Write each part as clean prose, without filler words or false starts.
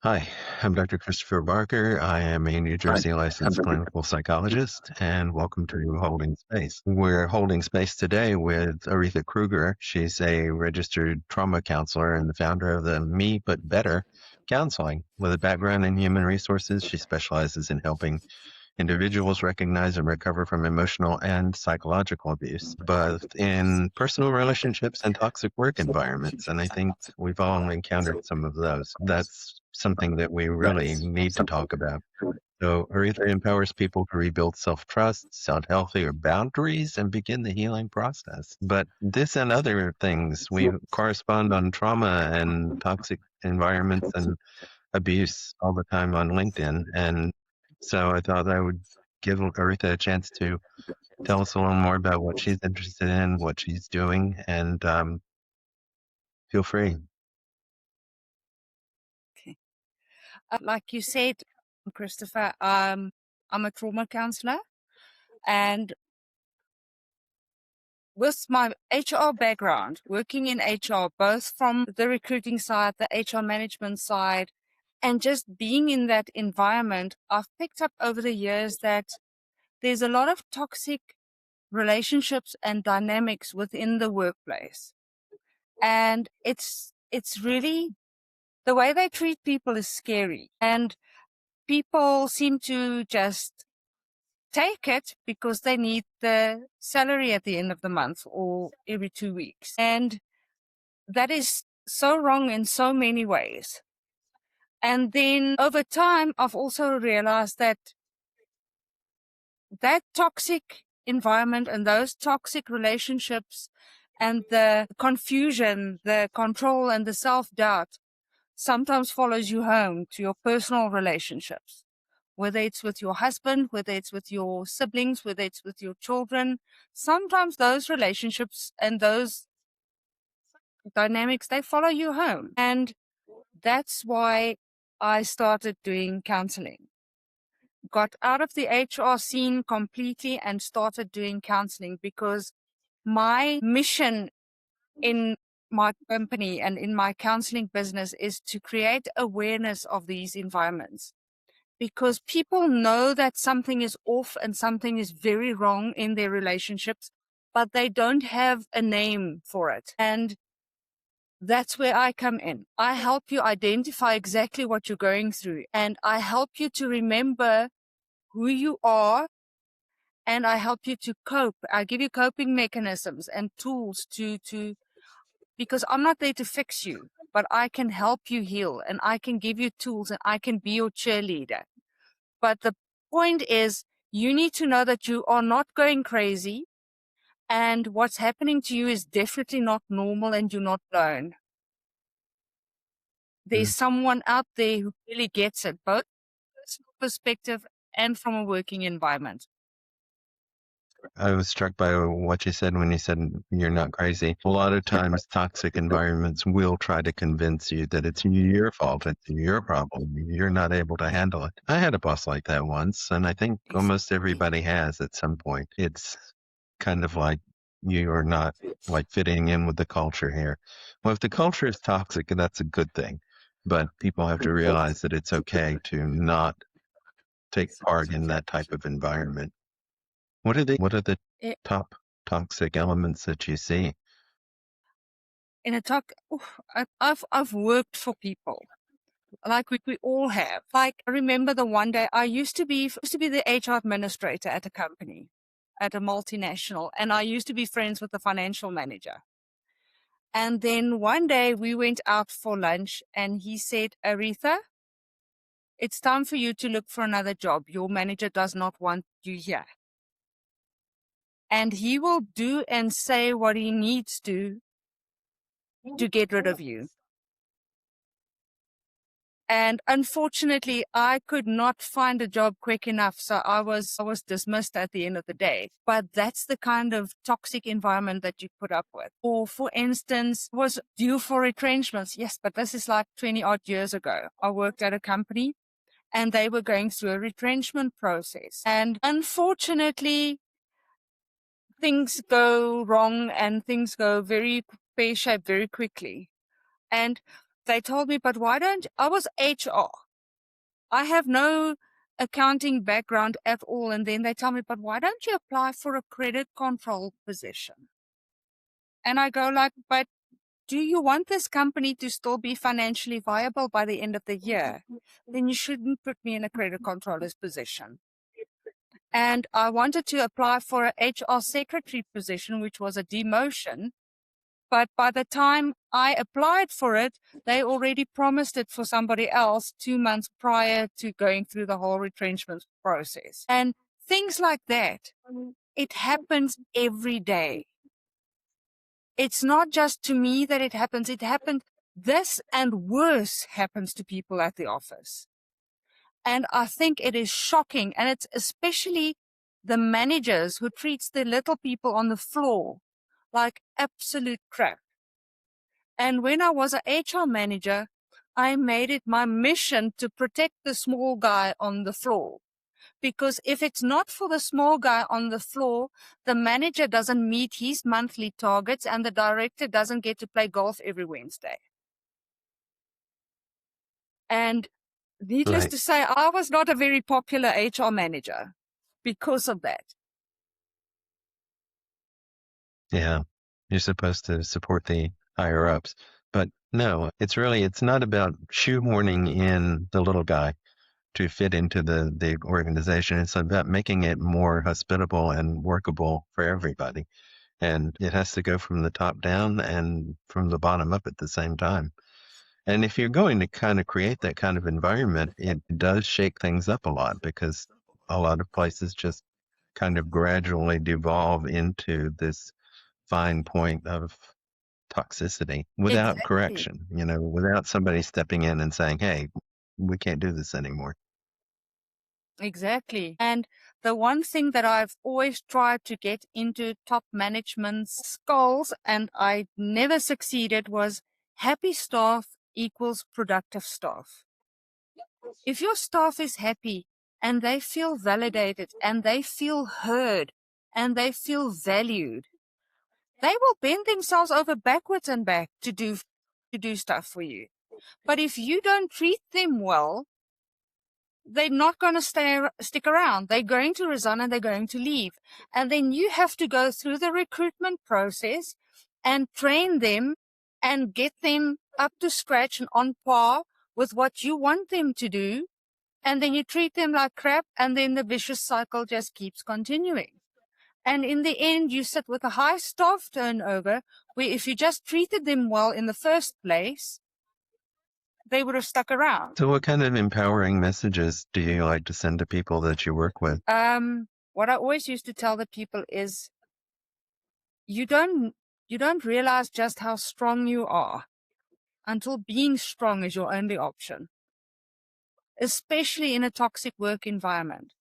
Hi, I'm Dr. Christopher Barker. I am a New Jersey licensed clinical psychologist, and welcome to Holding Space. We're holding space today with Aretha Kruger. She's a registered trauma counselor and the founder of the Me But Better Counseling. With a background in human resources, she specializes in helping individuals recognize and recover from emotional and psychological abuse, both in personal relationships and toxic work environments. And I think we've all encountered some of those. That's something that we really need to talk about. So Aretha empowers people to rebuild self-trust, set healthier boundaries, and begin the healing process. But this and other things, we correspond on trauma and toxic environments and abuse all the time on LinkedIn. And so I thought I would give Aretha a chance to tell us a little more about what she's interested in, what she's doing, and feel free. Okay. Like you said, Christopher, I'm a trauma counselor, and with my HR background, working in HR, both from the recruiting side, the HR management side, and just being in that environment, I've picked up over the years that there's a lot of toxic relationships and dynamics within the workplace. And it's really the way they treat people is scary. And people seem to just take it because they need the salary at the end of the month or every 2 weeks. And that is so wrong in so many ways. And then over time, I've also realized that that toxic environment and those toxic relationships and the confusion, the control and the self-doubt sometimes follows you home to your personal relationships, whether it's with your husband, whether it's with your siblings, whether it's with your children. Sometimes those relationships and those dynamics, they follow you home. And that's why I started doing counseling. Got out of the HR scene completely and started doing counseling because my mission in my company and in my counseling business is to create awareness of these environments, because people know that something is off and something is very wrong in their relationships, but they don't have a name for it. And that's where I come in. I help you identify exactly what you're going through, and I help you to remember who you are, and I help you to cope. I give you coping mechanisms and tools to because I'm not there to fix you, but I can help you heal, and I can give you tools, and I can be your cheerleader. But the point is, you need to know that you are not going crazy, and what's happening to you is definitely not normal, and you're not alone. There's Mm. someone out there who really gets it, both from a personal perspective and from a working environment. I was struck by what you said when you said you're not crazy. A lot of times, toxic environments will try to convince you that it's your fault, it's your problem, you're not able to handle it. I had a boss like that once, and I think almost Exactly. everybody has at some point. It's kind of like you are not like fitting in with the culture here. Well, if the culture is toxic, that's a good thing, but people have to realize that it's okay to not take part in that type of environment. What are the I- top toxic elements that you see? In a talk, I've worked for people like we all have. Like I remember the one day I used to be the HR administrator at a company, at a multinational, and I used to be friends with the financial manager. And then one day we went out for lunch, and he said, "Aretha, it's time for you to look for another job. Your manager does not want you here." And he will do and say what he needs to get rid of you. And unfortunately, I could not find a job quick enough. So I was dismissed at the end of the day. But that's the kind of toxic environment that you put up with. Or for instance, was due for retrenchments. Yes, but this is like 20 odd years ago. I worked at a company and they were going through a retrenchment process. And unfortunately, things go wrong and things go very pear-shaped very quickly. And they told me, but why don't, I was HR. I have no accounting background at all. And then they tell me, but why don't you apply for a credit control position? And I go like, but do you want this company to still be financially viable by the end of the year? Then you shouldn't put me in a credit controller's position. And I wanted to apply for a HR secretary position, which was a demotion. But by the time I applied for it, they already promised it for somebody else 2 months prior to going through the whole retrenchment process. And things like that, it happens every day. It's not just to me that it happens. It happened, this and worse happens to people at the office. And I think it is shocking. And it's especially the managers who treats the little people on the floor like absolute crap. And when I was an HR manager, I made it my mission to protect the small guy on the floor. Because if it's not for the small guy on the floor, the manager doesn't meet his monthly targets and the director doesn't get to play golf every Wednesday. And needless Right. to say, I was not a very popular HR manager because of that. Yeah. You're supposed to support the higher ups. But no, it's not about shoehorning in the little guy to fit into the organization. It's about making it more hospitable and workable for everybody. And it has to go from the top down and from the bottom up at the same time. And if you're going to kind of create that kind of environment, it does shake things up a lot because a lot of places just kind of gradually devolve into this fine point of toxicity without Exactly. correction, without somebody stepping in and saying, hey, we can't do this anymore. Exactly. And the one thing that I've always tried to get into top management's goals, and I never succeeded, was happy staff equals productive staff. If your staff is happy and they feel validated and they feel heard and they feel valued, they will bend themselves over backwards and back to do stuff for you. But if you don't treat them well, they're not going to stick around. They're going to resign and they're going to leave. And then you have to go through the recruitment process and train them and get them up to scratch and on par with what you want them to do. And then you treat them like crap, and then the vicious cycle just keeps continuing. And in the end, you sit with a high staff turnover, where if you just treated them well in the first place, they would have stuck around. So what kind of empowering messages do you like to send to people that you work with? What I always used to tell the people is, you don't realize just how strong you are until being strong is your only option, especially in a toxic work environment.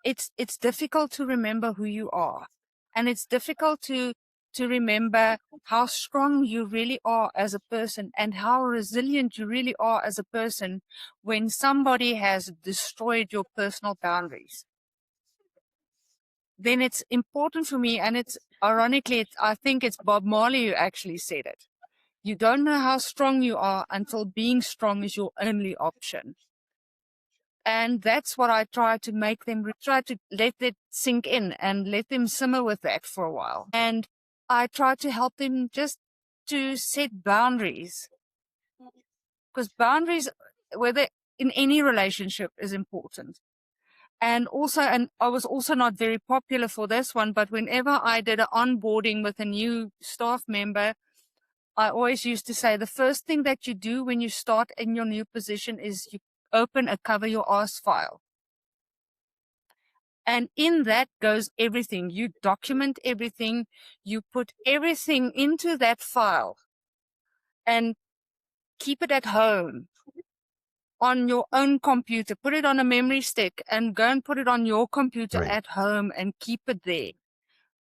It's difficult to remember who you are, and it's difficult to remember how strong you really are as a person and how resilient you really are as a person when somebody has destroyed your personal boundaries. Then it's important for me, and it's ironically, I think it's Bob Marley who actually said it. You don't know how strong you are until being strong is your only option. And that's what I try to make them, try to let it sink in and let them simmer with that for a while. And I try to help them just to set boundaries, because boundaries, whether in any relationship, is important. And I was also not very popular for this one, but whenever I did an onboarding with a new staff member, I always used to say the first thing that you do when you start in your new position is you open a cover your ass file. And in that goes everything. You document everything. You put everything into that file and keep it at home on your own computer. Put it on a memory stick and go and put it on your computer Right. at home and keep it there.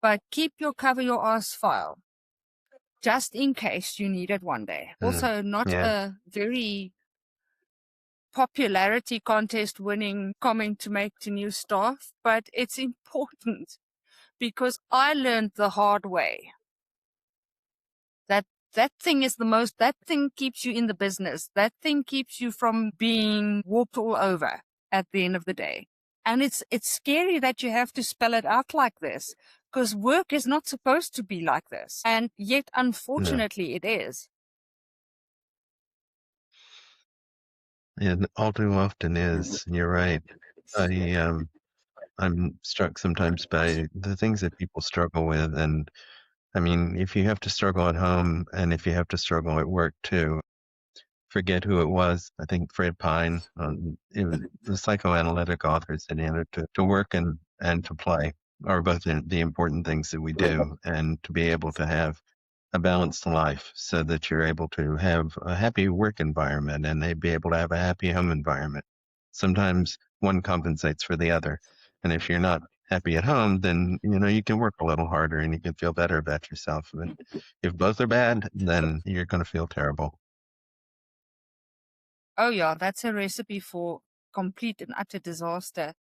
But keep your cover your ass file just in case you need it one day. Also, not Yeah. a very popularity contest winning comment to make to new staff, but it's important because I learned the hard way that that thing keeps you in the business. That thing keeps you from being walked all over at the end of the day. And it's scary that you have to spell it out like this, because work is not supposed to be like this. And yet, No, unfortunately, it is. and all too often is. You're right. I I'm struck sometimes by the things that people struggle with, and I mean, if you have to struggle at home and if you have to struggle at work too, forget who it was. I think Fred Pine, it was the psychoanalytic author, said, you know, to work and to play are both the important things that we do, and to be able to have a balanced life so that you're able to have a happy work environment and they be able to have a happy home environment. Sometimes one compensates for the other. And if you're not happy at home, then, you know, you can work a little harder and you can feel better about yourself. But if both are bad, then you're going to feel terrible. Oh yeah, that's a recipe for complete and utter disaster.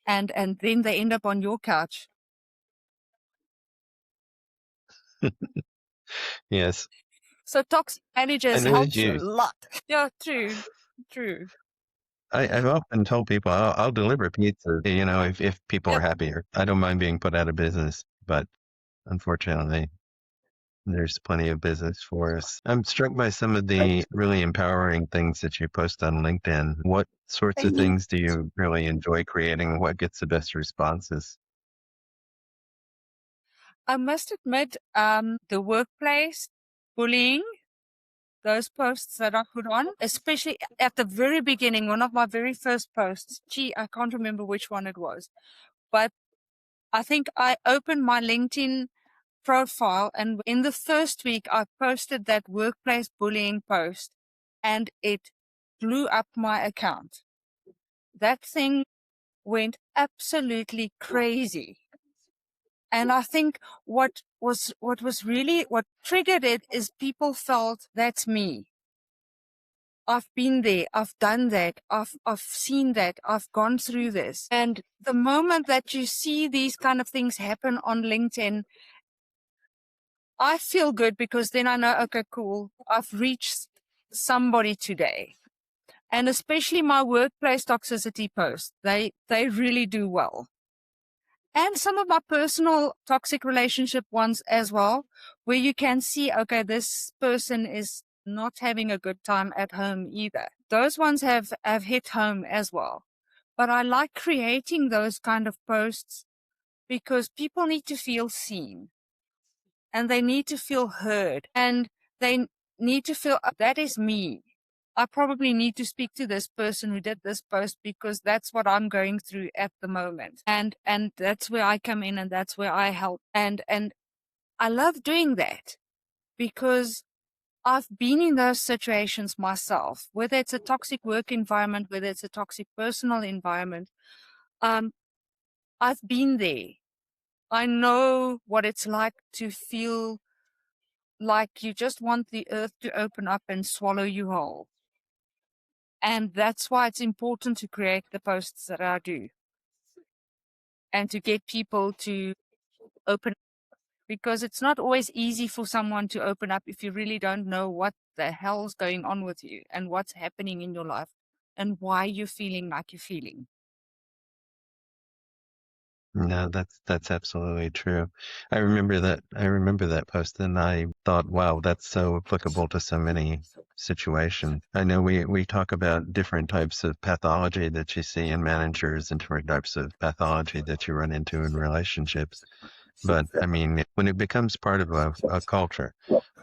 And then they end up on your couch. Yes. So toxic managers And it is helps a you. lot. Yeah, true. True. I've often told people I'll deliver pizza, you know, if people are Yep. happier. I don't mind being put out of business, but unfortunately, there's plenty of business for us. I'm struck by some of the really empowering things that you post on LinkedIn. What sorts of Thank you. things do you really enjoy creating? What gets the best responses? I must admit, the workplace bullying, those posts that I put on, especially at the very beginning, one of my very first posts. Gee, I can't remember which one it was, but I think I opened my LinkedIn profile, and in the first week, I posted that workplace bullying post, and it blew up my account. That thing went absolutely crazy. And I think what triggered it is people felt that's me. I've been there. I've done that. I've seen that. I've gone through this. And the moment that you see these kind of things happen on LinkedIn, I feel good, because then I know, okay, cool. I've reached somebody today. And especially my workplace toxicity posts, they really do well. And some of my personal toxic relationship ones as well, where you can see, okay, this person is not having a good time at home either. Those ones have hit home as well. But I like creating those kind of posts because people need to feel seen, and they need to feel heard, and they need to feel, "Oh, that is me. I probably need to speak to this person who did this post because that's what I'm going through at the moment." And that's where I come in, and that's where I help. And I love doing that because I've been in those situations myself, whether it's a toxic work environment, whether it's a toxic personal environment. Um, I've been there. I know what it's like to feel like you just want the earth to open up and swallow you whole. And that's why it's important to create the posts that I do and to get people to open, because it's not always easy for someone to open up if you really don't know what the hell's going on with you and what's happening in your life and why you're feeling like you're feeling. No, that's absolutely true. I remember that post and I thought, wow, that's so applicable to so many situations. I know we talk about different types of pathology that you see in managers and different types of pathology that you run into in relationships. But I mean, when it becomes part of a culture,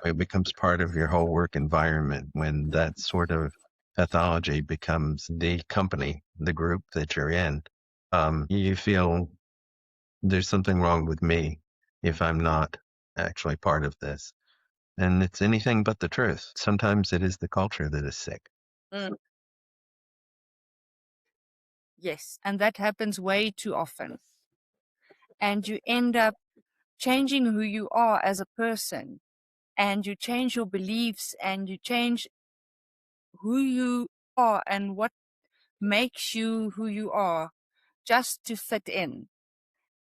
it becomes part of your whole work environment, when that sort of pathology becomes the company, the group that you're in, you feel there's something wrong with me if I'm not actually part of this. And it's anything but the truth. Sometimes it is the culture that is sick. Mm. Yes. And that happens way too often. And you end up changing who you are as a person, and you change your beliefs, and you change who you are and what makes you who you are just to fit in.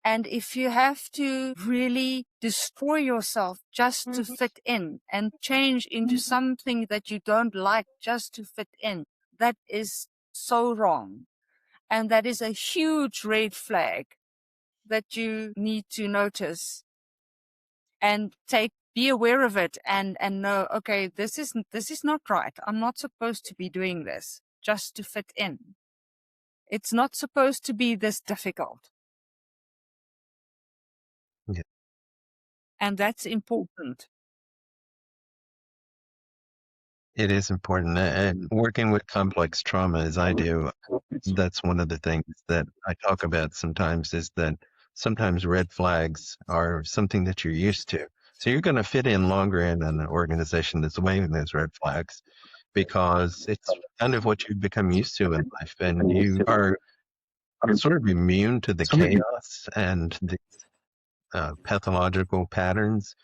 And if you have to really destroy yourself just to fit in and change into something that you don't like just to fit in, that is so wrong. And that is a huge red flag that you need to notice and be aware of it and know, okay, this is not right. I'm not supposed to be doing this just to fit in. It's not supposed to be this difficult. Yeah. And that's important. It is important. And working with complex trauma as I do, that's one of the things that I talk about sometimes is that sometimes red flags are something that you're used to. So you're going to fit in longer in an organization that's waving those red flags because it's kind of what you've become used to in life. And you are sort of immune to the chaos and the pathological patterns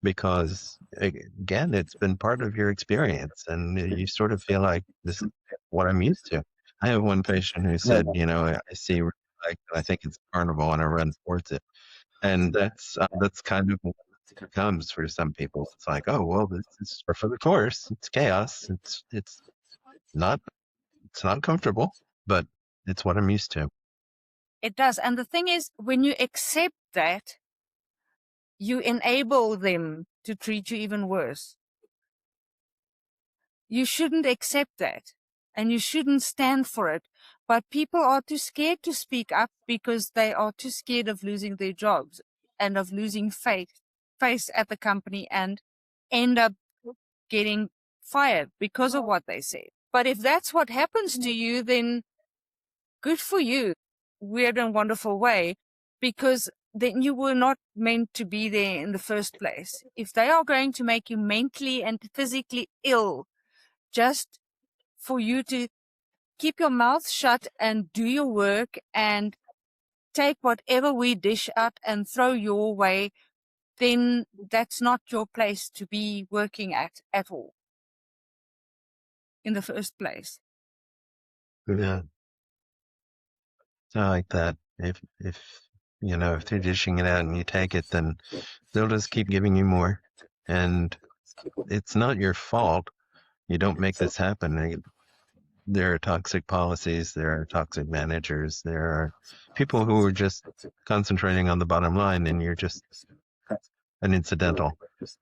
because again, it's been part of your experience and you sort of feel like this is what I'm used to. I have one patient who said, I see like I think it's carnival and I run towards it. And that's kind of what it becomes for some people. It's like, oh well, this is par for the course. It's chaos. Not it's not comfortable, but it's what I'm used to. It does. And the thing is, when you accept that, you enable them to treat you even worse. You shouldn't accept that and you shouldn't stand for it. But people are too scared to speak up because they are too scared of losing their jobs and of losing face at the company and end up getting fired because of what they said. But if that's what happens to you, then good for you. Weird and wonderful way, because then you were not meant to be there in the first place. If they are going to make you mentally and physically ill just for you to keep your mouth shut and do your work and take whatever we dish out and throw your way, then that's not your place to be working at all in the first place. Yeah. I like that. If they're dishing it out and you take it, then they'll just keep giving you more. And it's not your fault. You don't make this happen. There are toxic policies, there are toxic managers, there are people who are just concentrating on the bottom line, and you're just an incidental.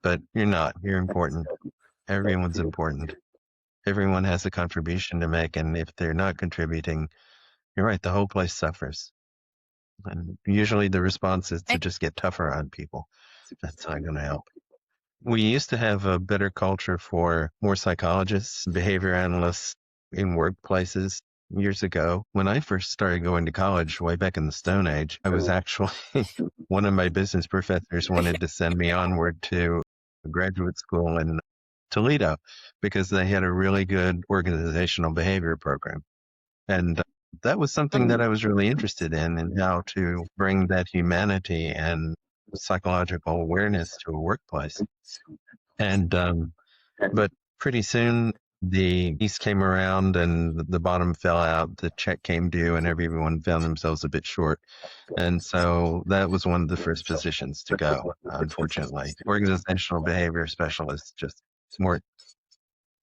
But you're not. You're important. Everyone's important. Everyone has a contribution to make, and if they're not contributing, you're right, the whole place suffers. And usually the response is to just get tougher on people. That's not going to help. We used to have a better culture for more psychologists, behavior analysts in workplaces years ago. When I first started going to college way back in the Stone Age, I was actually one of my business professors wanted to send me onward to a graduate school in Toledo because they had a really good organizational behavior program. And that was something that I was really interested in how to bring that humanity and psychological awareness to a workplace. And, but pretty soon the east came around and the bottom fell out, the check came due and everyone found themselves a bit short. And so that was one of the first positions to go, unfortunately. Organizational behavior specialists just weren't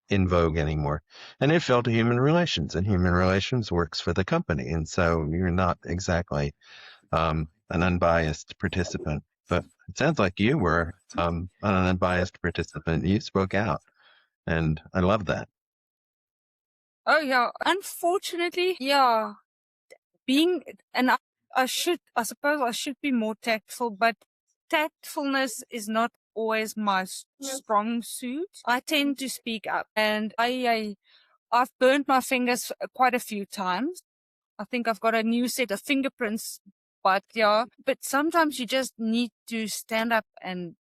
in vogue anymore. And it fell to human relations, and human relations works for the company. And so you're not exactly an unbiased participant. But it sounds like you were an unbiased participant. You spoke out, and I love that. Oh yeah, unfortunately, yeah, I suppose I should be more tactful, but tactfulness is not always my strong suit. I tend to speak up, and I've burned my fingers quite a few times. I think I've got a new set of fingerprints, but yeah, but sometimes you just need to stand up and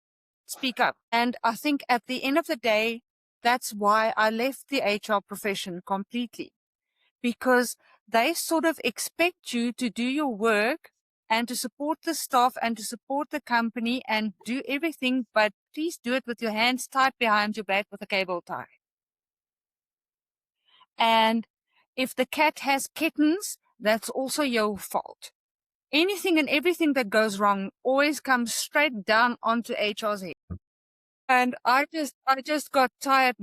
speak up. And I think at the end of the day, that's why I left the HR profession completely, because they sort of expect you to do your work and to support the staff and to support the company and do everything, but please do it with your hands tied behind your back with a cable tie. And if the cat has kittens, that's also your fault. anything and everything that goes wrong always comes straight down onto HR's head. And I just got tired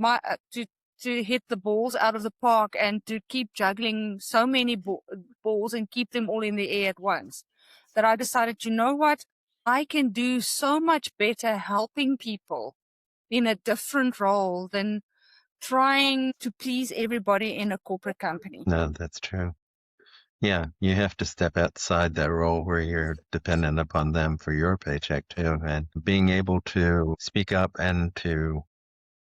to hit the balls out of the park and to keep juggling so many balls and keep them all in the air at once, that I decided, you know what? I can do so much better helping people in a different role than trying to please everybody in a corporate company. No, that's true. Yeah, you have to step outside that role where you're dependent upon them for your paycheck too. And being able to speak up and to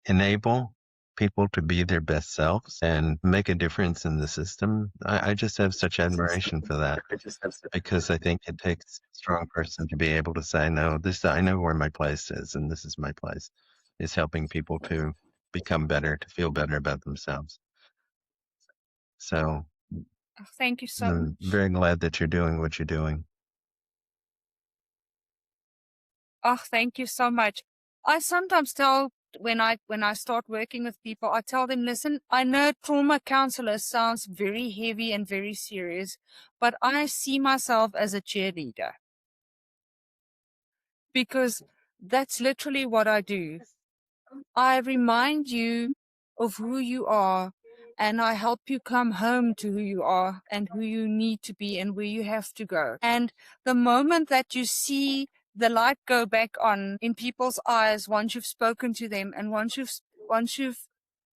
enable people to be their best selves and make a difference in the system. I just have such admiration for that because I think it takes a strong person to be able to say, no, this, I know where my place is and this is my place, is helping people to become better, to feel better about themselves. So Oh, thank you so I'm much. very glad that you're doing what you're doing. Oh, thank you so much. I sometimes tell when I start working with people, I tell them, listen, I know trauma counselor sounds very heavy and very serious, but I see myself as a cheerleader because that's literally what I do. I remind you of who you are, and I help you come home to who you are and who you need to be and where you have to go. And the moment that you see the light go back on in people's eyes, once you've spoken to them and once you've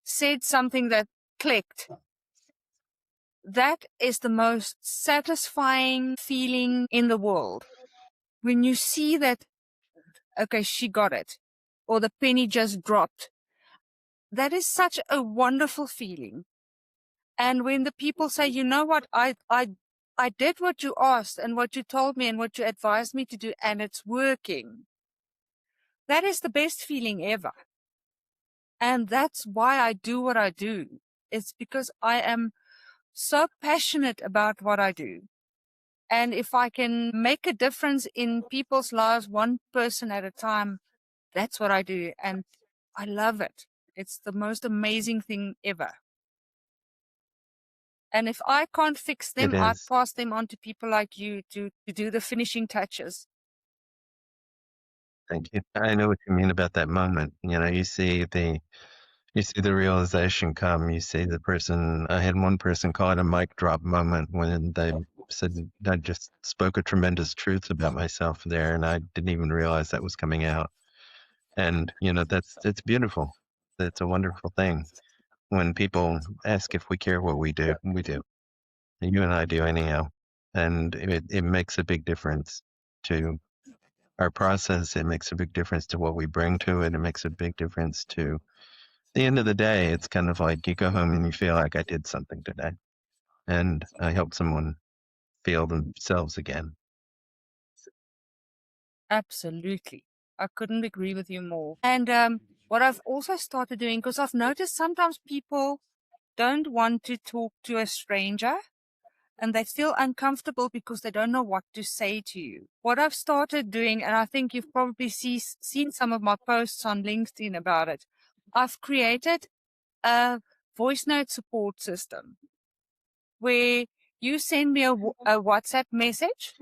said something that clicked, that is the most satisfying feeling in the world. When you see that, okay, she got it, or the penny just dropped. That is such a wonderful feeling. And when the people say, you know what, I did what you asked and what you told me and what you advised me to do, and it's working. That is the best feeling ever. And that's why I do what I do. It's because I am so passionate about what I do. And if I can make a difference in people's lives, one person at a time, that's what I do. And I love it. It's the most amazing thing ever. And if I can't fix It them, I is. pass them on to people like you to do the finishing touches. Thank you. I know what you mean about that moment. You see the realization come. You see the person. I had one person call it a mic drop moment when they said I just spoke a tremendous truth about myself there, and I didn't even realize that was coming out. And it's beautiful. It's a wonderful thing when people ask if we care what we do. We do. You and I do anyhow, and it makes a big difference to our process. It makes a big difference to what we bring to it. It makes a big difference to the end of the day. It's kind of like you go home and you feel like I did something today and I helped someone feel themselves again. Absolutely. I couldn't agree with you more. And what I've also started doing, because I've noticed sometimes people don't want to talk to a stranger and they feel uncomfortable because they don't know what to say to you. What I've started doing, and I think you've probably seen some of my posts on LinkedIn about it, I've created a voice note support system where you send me a WhatsApp message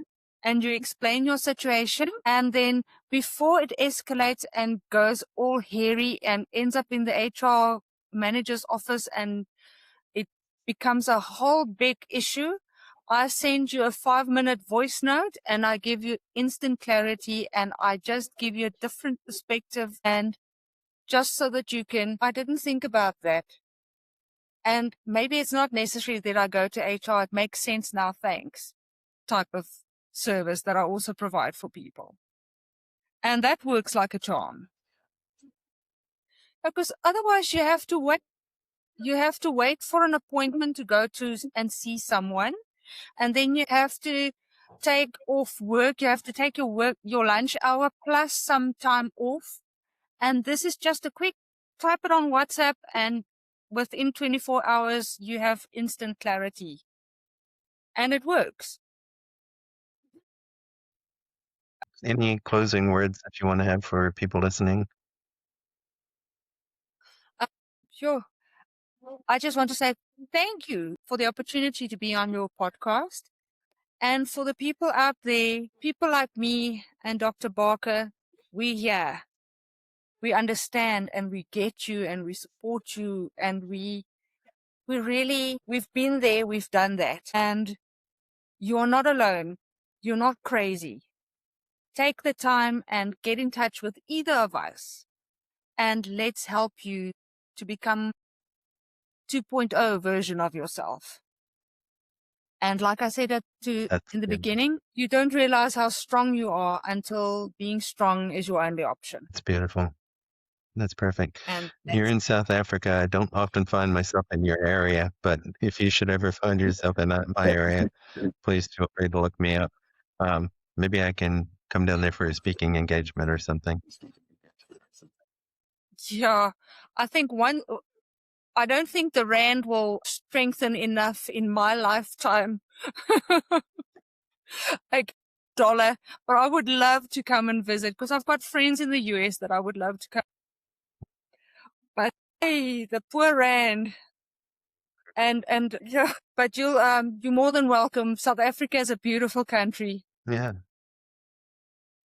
and you explain your situation. And then before it escalates and goes all hairy and ends up in the HR manager's office and it becomes a whole big issue, I send you a 5-minute voice note and I give you instant clarity and I just give you a different perspective, and just so that you can, I didn't think about that. And maybe it's not necessary that I go to HR. It makes sense now, thanks, type of service that I also provide for people. And that works like a charm. Because otherwise you have to wait. You have to wait for an appointment to go to and see someone. And then you have to take off work. You have to take your lunch hour plus some time off. And this is just a quick type it on WhatsApp, and within 24 hours, you have instant clarity. And it works. Any closing words that you want to have for people listening? Uh, sure. I just want to say thank you for the opportunity to be on your podcast. And for the people out there, people like me and Dr. Barker, we here. We understand and we get you and we support you and we've been there, we've done that. And you're not alone. You're not crazy. Take the time and get in touch with either of us and let's help you to become 2.0 version of yourself. And like I said in the beginning, you don't realize how strong you are until being strong is your only option. It's beautiful. That's perfect. And you're in South Africa. I don't often find myself in your area, but if you should ever find yourself in my area, please feel free to look me up. Maybe I can come down there for a speaking engagement or something. Yeah, I don't think the rand will strengthen enough in my lifetime. Like dollar, but I would love to come and visit because I've got friends in the US that I would love to come. But hey, the poor rand. And yeah, but you're more than welcome. South Africa is a beautiful country. Yeah.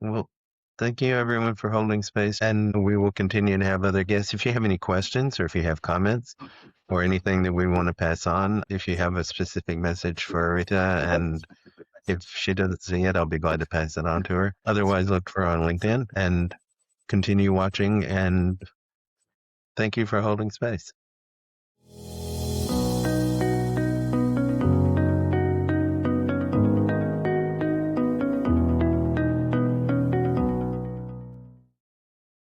Well, thank you everyone for holding space, and we will continue to have other guests. If you have any questions or if you have comments or anything that we want to pass on, if you have a specific message for Aretha, and if she doesn't see it, I'll be glad to pass it on to her. Otherwise, look for her on LinkedIn and continue watching, and thank you for holding space.